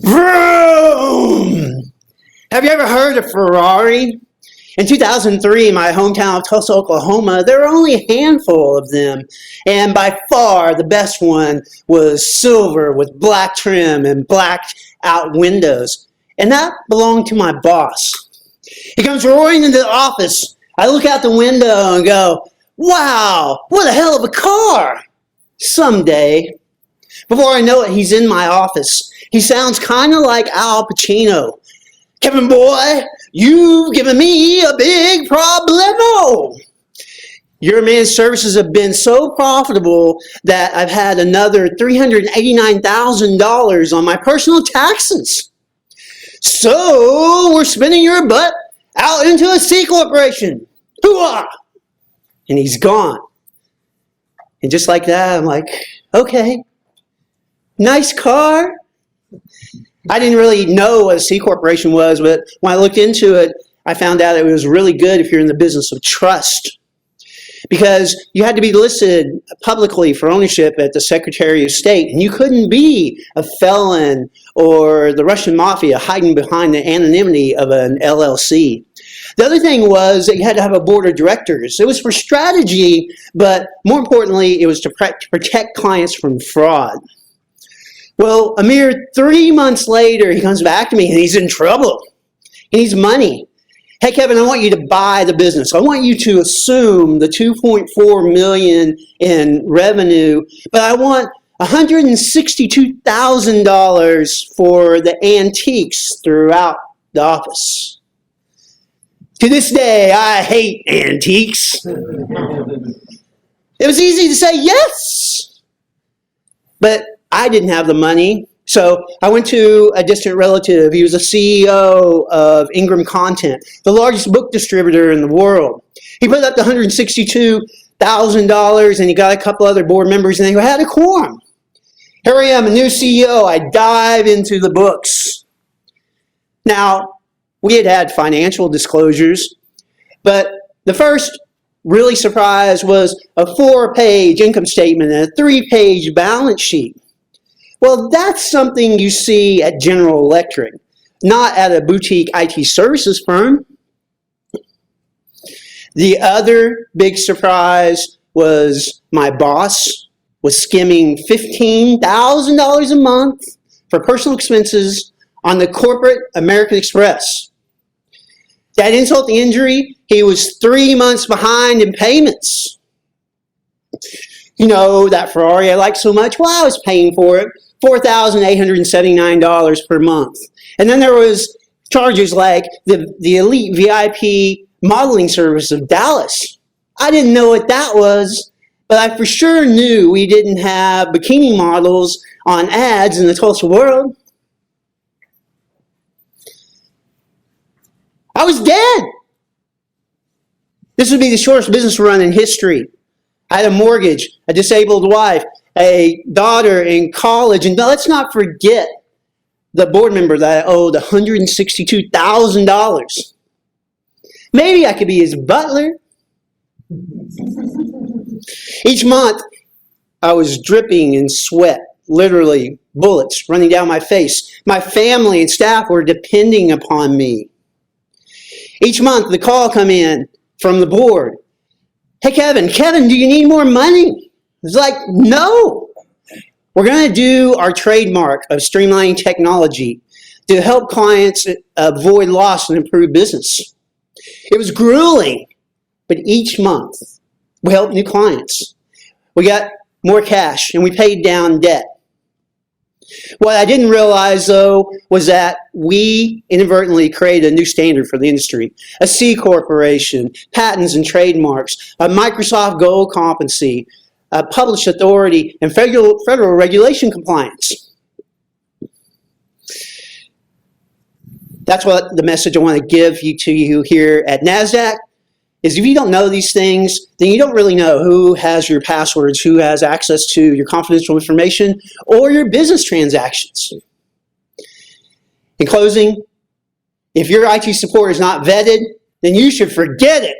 Vroom! Have you ever heard of Ferrari? In 2003, in my hometown of Tulsa, Oklahoma, there were only a handful of them. And by far, the best one was silver with black trim and blacked out windows. And that belonged to my boss. He comes roaring into the office. I look out the window and go, wow, what a hell of a car. Someday. Before I know it, he's in my office. He sounds kind of like Al Pacino. Kevin boy, you've given me a big problemo. Your managed services have been so profitable that I've had another $389,000 on my personal taxes. So we're spinning your butt out into a C corporation. Hooah! And he's gone. And just like that, I'm like, okay, nice car. I didn't really know what a C corporation was, but when I looked into it, I found out it was really good if you're in the business of trust. Because you had to be listed publicly for ownership at the Secretary of State, and you couldn't be a felon or the Russian mafia hiding behind the anonymity of an LLC. The other thing was that you had to have a board of directors. It was for strategy, but more importantly, it was to protect clients from fraud. Well, a mere 3 months later, he comes back to me and he's in trouble. He needs money. Hey, Kevin, I want you to buy the business. I want you to assume the $2.4 million in revenue, but I want $162,000 for the antiques throughout the office. To this day, I hate antiques. It was easy to say yes, but I didn't have the money. So I went to a distant relative. He was the CEO of Ingram Content, the largest book distributor in the world. He put up the $162,000 and he got a couple other board members and they had a quorum. Here I am, a new CEO. I dive into the books. Now, we had financial disclosures, but the first really surprise was a 4-page income statement and a 3-page balance sheet. Well, that's something you see at General Electric, not at a boutique IT services firm. The other big surprise was my boss was skimming $15,000 a month for personal expenses on the corporate American Express. That insult to injury, he was 3 months behind in payments. You know, that Ferrari I like so much, well, I was paying for it, $4,879 per month. And then there was charges like the elite VIP modeling service of Dallas. I didn't know what that was, but I for sure knew we didn't have bikini models on ads in the Tulsa world. I was dead. This would be the shortest business run in history. I had a mortgage, a disabled wife, a daughter in college, and let's not forget the board member that I owed $162,000. Maybe I could be his butler. Each month, I was dripping in sweat, literally bullets running down my face. My family and staff were depending upon me. Each month, the call come in from the board. Hey, Kevin, do you need more money? It's like, no. We're going to do our trademark of streamlining technology to help clients avoid loss and improve business. It was grueling, but each month we helped new clients. We got more cash and we paid down debt. What I didn't realize, though, was that we inadvertently created a new standard for the industry. A C corporation, patents and trademarks, a Microsoft Gold competency, a published authority, and federal regulation compliance. That's what the message I want to give to you here at Nasdaq is if you don't know these things, then you don't really know who has your passwords, who has access to your confidential information, or your business transactions. In closing, if your IT support is not vetted, then you should forget it.